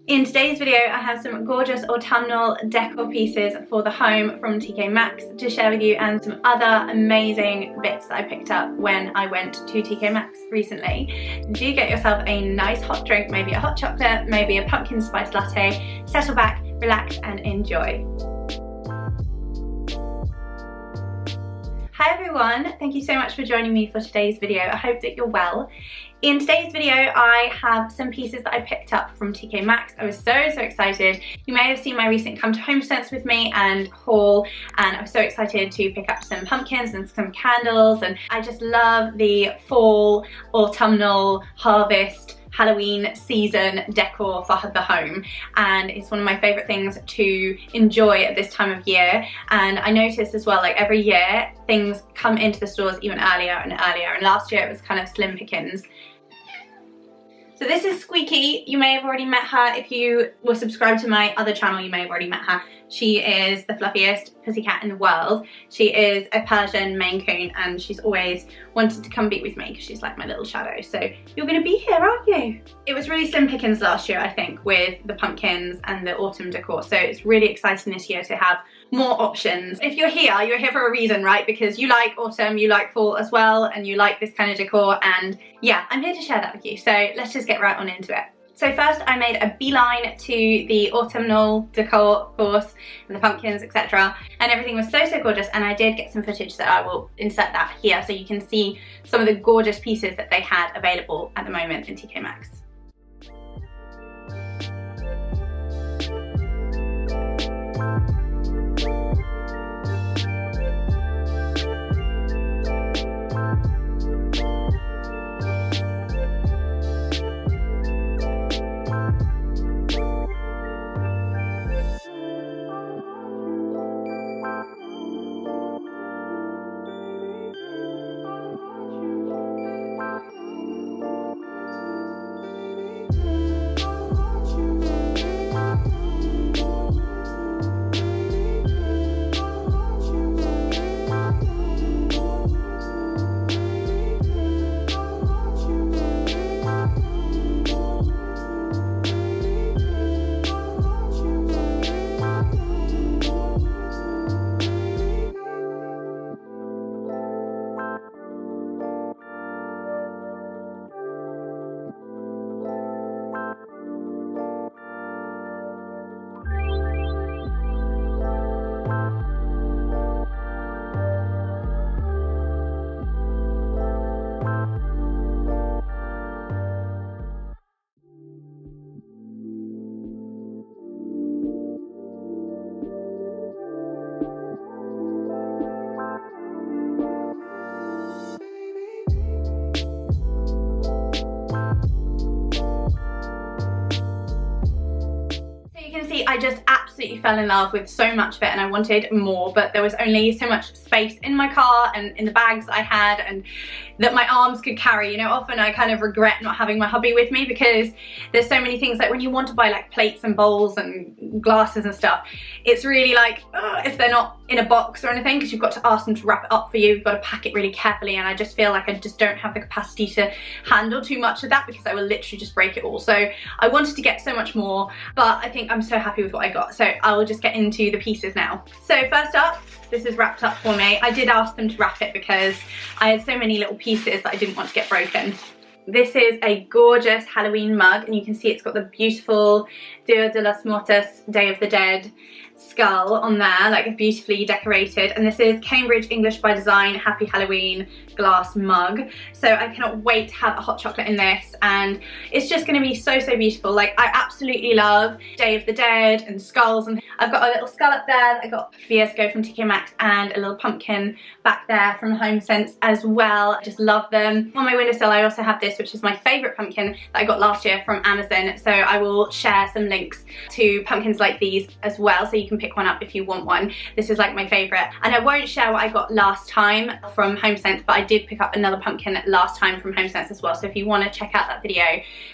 In today's video, I have some gorgeous autumnal decor pieces for the home from TKMAXX to share with you, and some other amazing bits that I picked up when I went to TKMAXX recently. Do get yourself a nice hot drink, maybe a hot chocolate, maybe a pumpkin spice latte, settle back, relax and enjoy. Hi everyone, thank you so much for joining me for today's video. I hope that you're well. In today's video, I have some pieces that I picked up from TKMAXX. I was so excited. You may have seen my recent Come to HOMESENSE with me and haul, and I was so excited to pick up some pumpkins and some candles, and I just love the fall, autumnal, harvest, Halloween season decor for the home, and it's one of my favourite things to enjoy at this time of year. And I noticed as well, like every year things come into the stores even earlier and earlier, and last year it was kind of slim pickings. So this is Squeaky. You may have already met her. If you were subscribed to my other channel, you may have already met her. She is the fluffiest pussycat in the world. She is a Persian Maine Coon, and she's always wanted to come be with me because she's like my little shadow. So you're gonna be here, aren't you? It was really slim pickings last year, I think, with the pumpkins and the autumn decor. So it's really exciting this year to have more options. If you're here for a reason, right? Because you like autumn, you like fall as well, and you like this kind of decor, and yeah, I'm here to share that with you. So let's just get right on into it. So first I made a beeline to the autumnal decor, of course, and the pumpkins, etc. And everything was so gorgeous, and I did get some footage that I will insert that here so you can see some of the gorgeous pieces that they had available at the moment in TKMAXX. I just absolutely fell in love with so much of it, and I wanted more, but there was only so much space in my car and in the bags I had and that my arms could carry. You know, often I kind of regret not having my hubby with me because there's so many things, like when you want to buy like plates and bowls and glasses and stuff, it's really like, if they're not in a box or anything, because you've got to ask them to wrap it up for you, you've got to pack it really carefully, and I just feel like I just don't have the capacity to handle too much of that because I will literally just break it all. So I wanted to get so much more, but I think I'm so happy with what I got. So I will just get into the pieces now. So first up, this is wrapped up for me. I did ask them to wrap it because I had so many little pieces that I didn't want to get broken. This is a gorgeous Halloween mug, and you can see it's got the beautiful Dia de los Muertos, Day of the Dead skull on there, like beautifully decorated. And this is Cambridge English by Design Happy Halloween glass mug. So I cannot wait to have a hot chocolate in this, and it's just going to be so beautiful. Like, I absolutely love Day of the Dead and skulls, and I've got a little skull up there that I got a few years ago from TKMAXX, and a little pumpkin back there from HOMESENSE as well. I just love them. On my windowsill I also have this, which is my favourite pumpkin that I got last year from Amazon, so I will share some links to pumpkins like these as well, so you can pick one up if you want one. This is like my favourite, and I won't share what I got last time from HOMESENSE, but I did pick up another pumpkin last time from HOMESENSE as well. So if you want to check out that video,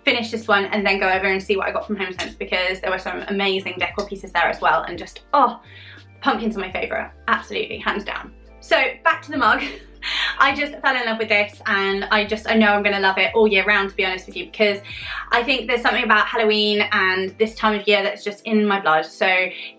finish this one and then go over and see what I got from HOMESENSE, because there were some amazing decor pieces there as well, and just, oh, pumpkins are my favourite, absolutely, hands down. So back to the mug. I just fell in love with this, and I know I'm gonna love it all year round, to be honest with you, because I think there's something about Halloween and this time of year that's just in my blood. So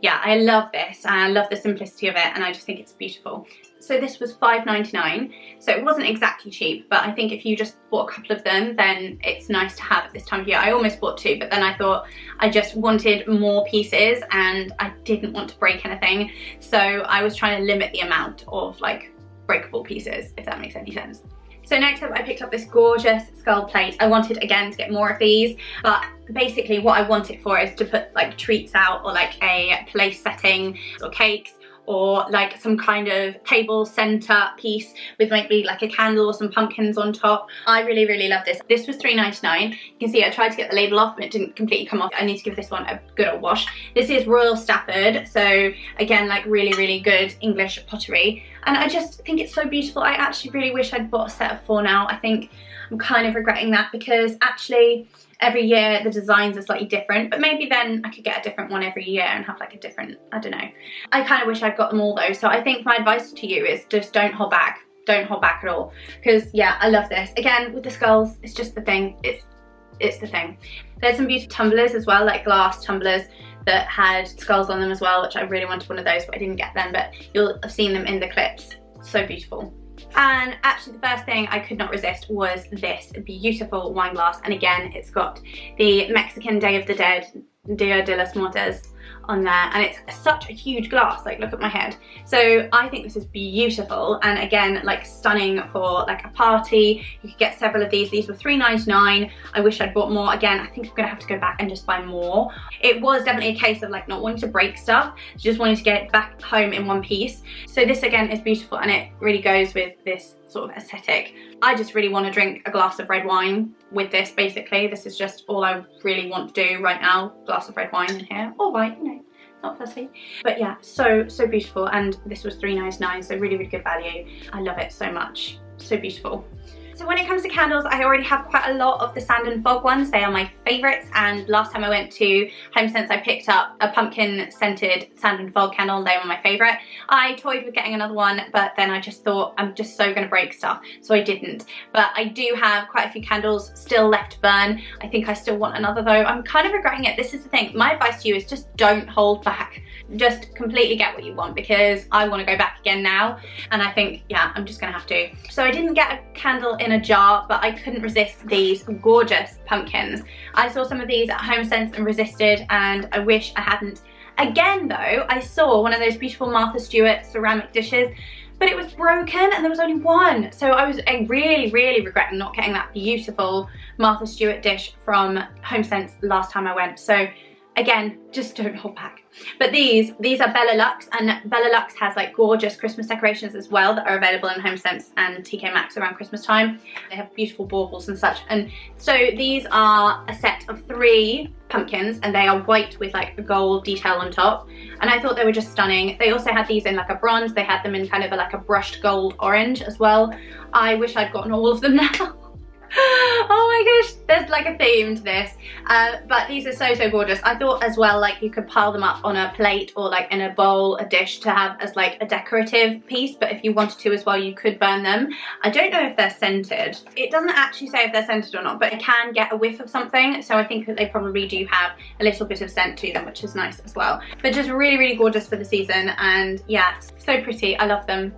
yeah, I love this, and I love the simplicity of it, and I just think it's beautiful. So this was $5.99, so it wasn't exactly cheap, but I think if you just bought a couple of them, then it's nice to have at this time of year. I almost bought 2, but then I thought I just wanted more pieces and I didn't want to break anything, so I was trying to limit the amount of like breakable pieces, if that makes any sense. So next up, I picked up this gorgeous skull plate. I wanted again to get more of these, but basically what I want it for is to put like treats out, or like a place setting, or cakes, or like some kind of table center piece with maybe like a candle or some pumpkins on top. I really, really love this. This was $3.99. You can see I tried to get the label off, but it didn't completely come off. I need to give this one a good old wash. This is Royal Stafford, so again, like really, really good English pottery. And I just think it's so beautiful. I actually really wish I'd bought a set of 4 now. I think I'm kind of regretting that, because actually every year the designs are slightly different, but maybe then I could get a different one every year and have like a different, I don't know. I kind of wish I'd got them all though. So I think my advice to you is just don't hold back. Don't hold back at all, because yeah, I love this. Again, with the skulls, it's just the thing. It's the thing. There's some beautiful tumblers as well, like glass tumblers that had skulls on them as well, which I really wanted one of those, but I didn't get them, but you'll have seen them in the clips. So beautiful. And actually the first thing I could not resist was this beautiful wine glass, and again it's got the Mexican Day of the Dead, Dia de los Muertos on there, and it's such a huge glass, like look at my head. So I think this is beautiful, and again like stunning for like a party. You could get several of these. These were $3.99. I wish I'd bought more. Again, I think I'm gonna have to go back and just buy more. It was definitely a case of like not wanting to break stuff, just wanting to get it back home in one piece. So this again is beautiful, and it really goes with this sort of aesthetic. I just really want to drink a glass of red wine with this, basically. This is just all I really want to do right now. Glass of red wine in here, or white, you know, not fussy. But yeah, so beautiful, and this was $3.99, so really, really good value. I love it so much, so beautiful. So when it comes to candles, I already have quite a lot of the sand and fog ones. They are my favourites, and last time I went to HomeSense I picked up a pumpkin scented sand and fog candle, and they were my favourite. I toyed with getting another one, but then I just thought I'm just so going to break stuff, so I didn't. But I do have quite a few candles still left to burn. I think I still want another though. I'm kind of regretting it. This is the thing. My advice to you is just don't hold back. Just completely get what you want, because I want to go back again now, and I think, yeah, I'm just gonna have to. So I didn't get a candle in a jar, but I couldn't resist these gorgeous pumpkins. I saw some of these at HomeSense and resisted, and I wish I hadn't. Again though, I saw one of those beautiful Martha Stewart ceramic dishes, but it was broken and there was only one. So I was really, really regretting not getting that beautiful Martha Stewart dish from HomeSense last time I went. So again, just don't hold back. But these are Bella Lux, and Bella Lux has like gorgeous Christmas decorations as well that are available in HomeSense and TKMAXX around Christmas time. They have beautiful baubles and such. And so these are a set of 3 pumpkins, and they are white with like a gold detail on top. And I thought they were just stunning. They also had these in like a bronze. They had them in kind of like a brushed gold orange as well. I wish I'd gotten all of them now. Oh my gosh, there's like a theme to this, but these are so gorgeous. I thought as well, like you could pile them up on a plate or like in a bowl, a dish to have as like a decorative piece, but if you wanted to as well, you could burn them. I don't know if they're scented. It doesn't actually say if they're scented or not, but it can get a whiff of something, so I think that they probably do have a little bit of scent to them, which is nice as well. But just really, really gorgeous for the season, and yeah, so pretty. I love them.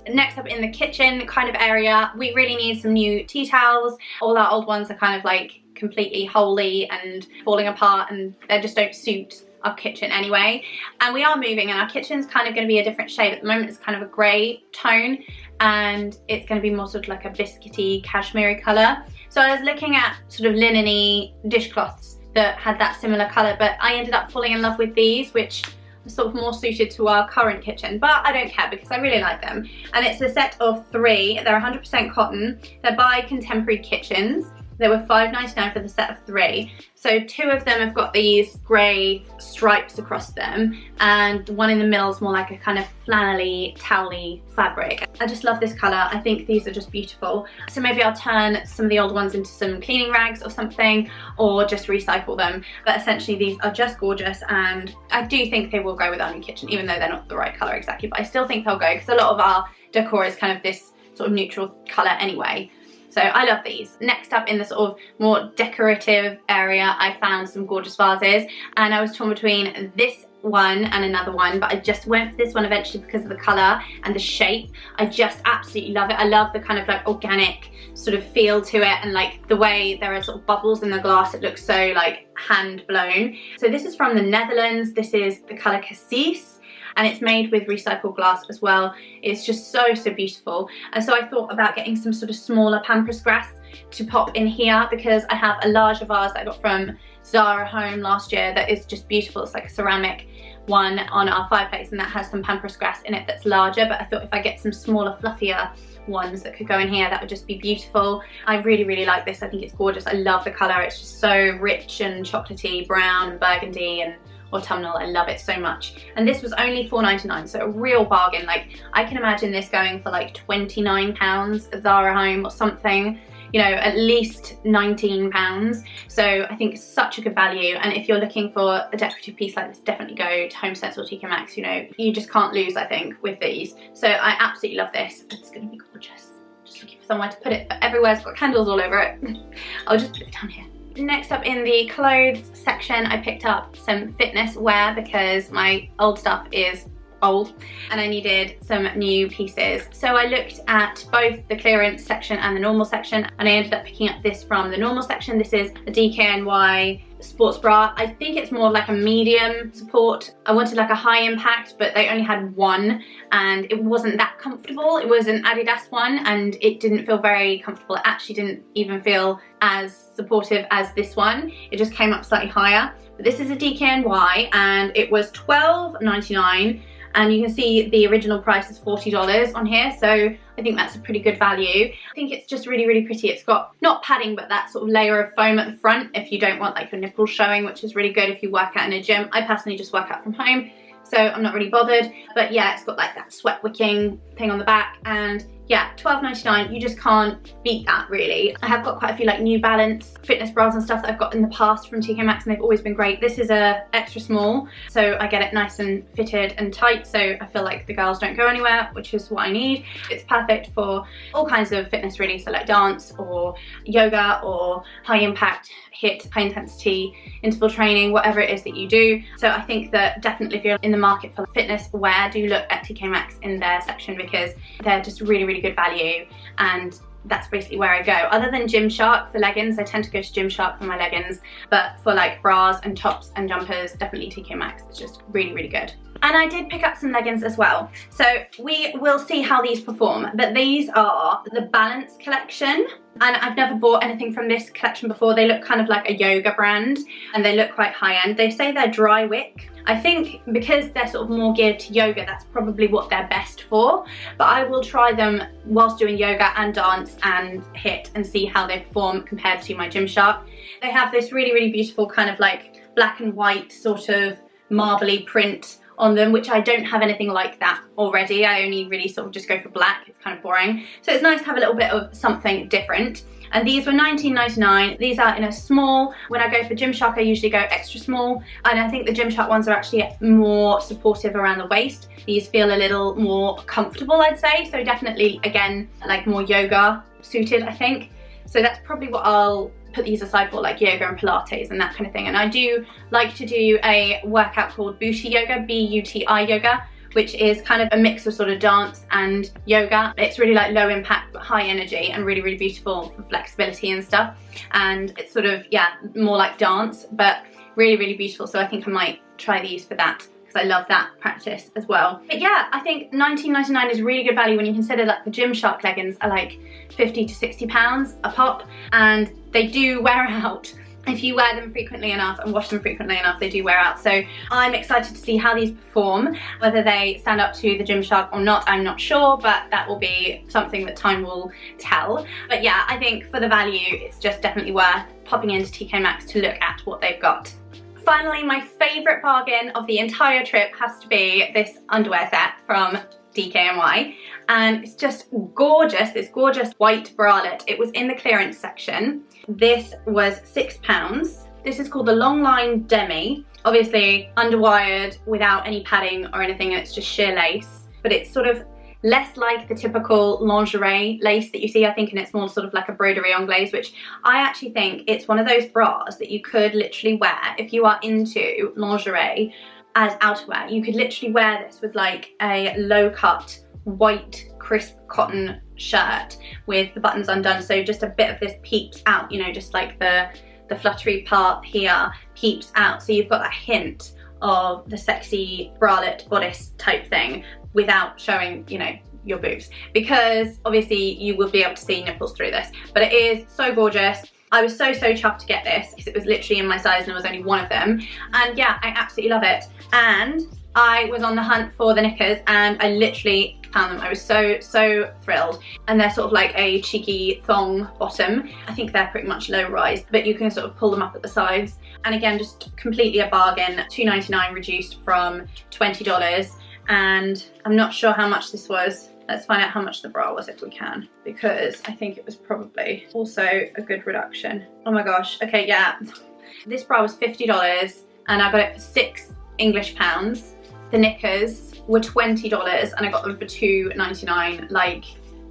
Next up, in the kitchen kind of area, we really need some new tea towels. All our old ones are kind of like completely holey and falling apart, and they just don't suit our kitchen anyway. And we are moving, and our kitchen's kind of going to be a different shade. At the moment it's kind of a grey tone, and it's going to be more sort of like a biscuity cashmere colour. So I was looking at sort of linen-y dishcloths that had that similar colour, but I ended up falling in love with these, which sort of more suited to our current kitchen, but I don't care because I really like them. And it's a set of 3. They're 100% cotton. They're by Contemporary Kitchens. They were $5.99 for the set of 3. So two of them have got these grey stripes across them, and one in the middle is more like a kind of flannelly, towely fabric. I just love this colour. I think these are just beautiful. So maybe I'll turn some of the old ones into some cleaning rags or something, or just recycle them. But essentially these are just gorgeous, and I do think they will go with our new kitchen, even though they're not the right colour exactly, but I still think they'll go, because a lot of our decor is kind of this sort of neutral colour anyway. So I love these. Next up, in the sort of more decorative area, I found some gorgeous vases, and I was torn between this one and another one, but I just went for this one eventually because of the colour and the shape. I just absolutely love it. I love the kind of like organic sort of feel to it, and like the way there are sort of bubbles in the glass. It looks so like hand blown. So this is from the Netherlands. This is the colour Cassis, and it's made with recycled glass as well. It's just so beautiful. And so I thought about getting some sort of smaller pampas grass to pop in here, because I have a larger vase that I got from Zara Home last year that is just beautiful. It's like a ceramic one on our fireplace, and that has some pampas grass in it that's larger, but I thought if I get some smaller, fluffier ones that could go in here, that would just be beautiful. I really like this. I think it's gorgeous. I love the colour. It's just so rich and chocolatey, brown and burgundy and autumnal. I love it so much. And this was only £4.99, so a real bargain. Like, I can imagine this going for like £29 at Zara Home or something, you know, at least £19. So I think it's such a good value. And if you're looking for a decorative piece like this, definitely go to HOMESENSE or TKMAXX. You know, you just can't lose, I think, with these. So I absolutely love this. It's gonna be gorgeous. Just looking for somewhere to put it, but everywhere's got candles all over it. I'll just put it down here. Next up, in the clothes section, I picked up some fitness wear because my old stuff is old and I needed some new pieces. So I looked at both the clearance section and the normal section, and I ended up picking up this from the normal section. This is a Dkny Sports Bra. I think it's more like a medium support. I wanted like a high impact, but they only had one and it wasn't that comfortable. It was an Adidas one and it didn't feel very comfortable. It actually didn't even feel as supportive as this one. It just came up slightly higher. But this is a Dkny and it was $12.99. And you can see the original price is $40 on here, so I think that's a pretty good value. I think it's just really pretty. It's got not padding, but that sort of layer of foam at the front if you don't want like your nipples showing, which is really good if you work out in a gym. I personally just work out from home, so I'm not really bothered. But yeah, it's got like that sweat wicking thing on the back, and yeah, $12.99, you just can't beat that really. I have got quite a few like New Balance fitness bras and stuff that I've got in the past from TKMAXX, and they've always been great. This is a extra small, so I get it nice and fitted and tight, so I feel like the girls don't go anywhere, which is what I need. It's perfect for all kinds of fitness really, so like dance or yoga or high impact HIIT, high intensity interval training, whatever it is that you do. So I think that definitely if you're in the market for fitness wear, do look at TKMAXX in their section, because they're just really good value, and that's basically where I go. Other than Gymshark for leggings, I tend to go to Gymshark for my leggings, but for like bras and tops and jumpers, definitely TKMAXX. It's just really good. And I did pick up some leggings as well, so we will see how these perform. But these are the Balance collection, and I've never bought anything from this collection before. They look kind of like a yoga brand and they look quite high-end. They say they're dry wick. I think because they're sort of more geared to yoga, that's probably what they're best for, but I will try them whilst doing yoga and dance and HIIT and see how they perform compared to my Gymshark. They have this really beautiful kind of like black and white sort of marbly print on them, which I don't have anything like that already. I only really sort of just go for black. It's kind of boring. So it's nice to have a little bit of something different. And these were $19.99. These are in a small. When I go for Gymshark, I usually go extra small. And I think the Gymshark ones are actually more supportive around the waist. These feel a little more comfortable, I'd say. So definitely, again, like more yoga suited, I think. So that's probably what I'll put these aside for, like yoga and Pilates and that kind of thing. And I do like to do a workout called Booty Yoga, B-U-T-I yoga, which is kind of a mix of sort of dance and yoga. It's really like low impact but high energy and really beautiful for flexibility and stuff. And it's sort of, yeah, more like dance, but really beautiful. So I think I might try these for that, because I love that practice as well. But yeah, I think $19.99 is really good value when you consider that the Gymshark leggings are like £50 to £60 a pop, and they do wear out if you wear them frequently enough and wash them frequently enough, they do wear out. So I'm excited to see how these perform. Whether they stand up to the Gymshark or not, I'm not sure, but that will be something that time will tell. But yeah, I think for the value, it's just definitely worth popping into TK.MAXX to look at what they've got. Finally, my favourite bargain of the entire trip has to be this underwear set from DKNY, and it's just gorgeous, this gorgeous white bralette. It was in the clearance section. This was £6. This is called the Long Line Demi. Obviously underwired without any padding or anything, and it's just sheer lace, but it's sort of less like the typical lingerie lace that you see, I think, and it's more sort of like a broderie anglaise, which I actually think it's one of those bras that you could literally wear if you are into lingerie as outerwear. You could literally wear this with like a low cut white crisp cotton shirt with the buttons undone, so just a bit of this peeps out, you know, just like the fluttery part here peeps out, so you've got that hint of the sexy bralette bodice type thing without showing, you know, your boobs, because obviously you will be able to see nipples through this. But it is so gorgeous. I was so chuffed to get this because it was literally in my size and there was only one of them, and yeah, I absolutely love it. And I was on the hunt for the knickers and I literally found them. I was so thrilled, and they're sort of like a cheeky thong bottom. I think they're pretty much low rise, but you can sort of pull them up at the sides, and again, just completely a bargain. $2.99 reduced from $20, and I'm not sure how much this was. Let's find out how much the bra was if we can, because I think it was probably also a good reduction. Oh my gosh, okay, yeah. This bra was $50 and I got it for £6 English. The knickers were $20 and I got them for $2.99. Like,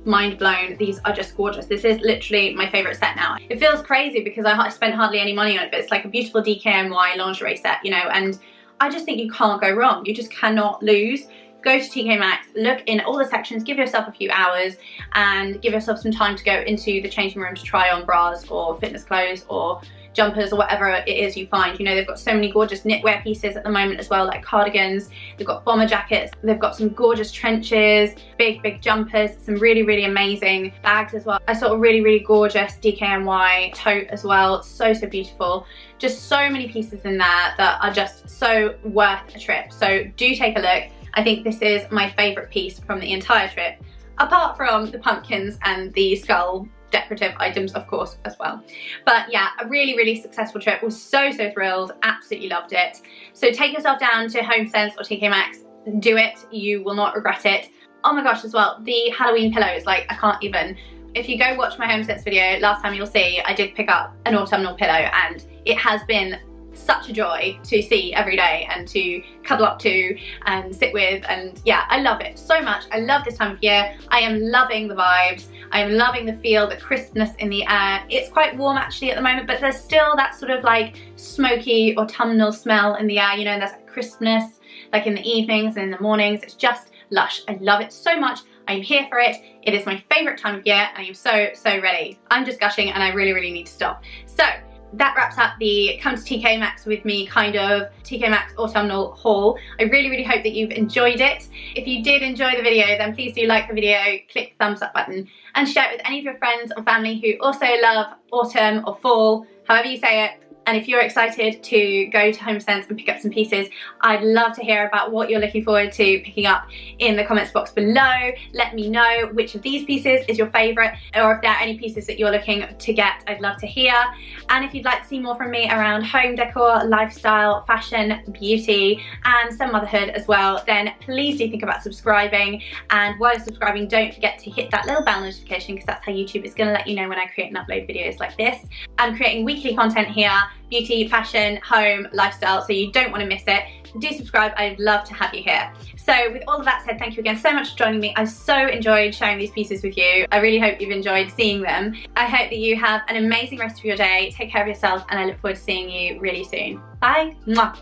mind blown. These are just gorgeous. This is literally my favorite set now. It feels crazy because I spent hardly any money on it, but it's like a beautiful DKNY lingerie set, you know, and I just think you can't go wrong. You just cannot lose. Go to TK.MAXX, look in all the sections, give yourself a few hours and give yourself some time to go into the changing room to try on bras or fitness clothes or jumpers or whatever it is you find. You know, they've got so many gorgeous knitwear pieces at the moment as well, like cardigans. They've got bomber jackets. They've got some gorgeous trenches, big jumpers, some really amazing bags as well. I saw a really gorgeous DKNY tote as well. So beautiful. Just so many pieces in there that are just so worth a trip. So do take a look. I think this is my favourite piece from the entire trip, apart from the pumpkins and the skull decorative items, of course, as well. But yeah, a really successful trip. Was so thrilled, absolutely loved it. So take yourself down to HOMESENSE or TK.MAXX, do it, you will not regret it. Oh my gosh, as well, the Halloween pillows, like, I can't even. If you go watch my HOMESENSE video last time, you'll see I did pick up an autumnal pillow, and it has been such a joy to see every day and to cuddle up to and sit with, and yeah, I love it so much. I love this time of year. I am loving the vibes. I am loving the feel, the crispness in the air. It's quite warm actually at the moment, but there's still that sort of like smoky autumnal smell in the air, you know, and there's that crispness like in the evenings and in the mornings. It's just lush. I love it so much. I'm here for it. It is my favorite time of year and I am so ready. I'm just gushing and I really need to stop. So that wraps up the come to TK.MAXX with me kind of TK.MAXX autumnal haul. I really hope that you've enjoyed it. If you did enjoy the video, then please do like the video, click the thumbs up button and share it with any of your friends or family who also love autumn or fall, however you say it. And if you're excited to go to HOMESENSE and pick up some pieces, I'd love to hear about what you're looking forward to picking up in the comments box below. Let me know which of these pieces is your favourite, or if there are any pieces that you're looking to get, I'd love to hear. And if you'd like to see more from me around home decor, lifestyle, fashion, beauty, and some motherhood as well, then please do think about subscribing. And while you're subscribing, don't forget to hit that little bell notification, because that's how YouTube is going to let you know when I create and upload videos like this. I'm creating weekly content here, beauty, fashion, home, lifestyle, so you don't want to miss it. Do subscribe, I'd love to have you here. So with all of that said, thank you again so much for joining me. I so enjoyed sharing these pieces with you. I really hope you've enjoyed seeing them. I hope that you have an amazing rest of your day. Take care of yourself and I look forward to seeing you really soon. Bye. Mwah.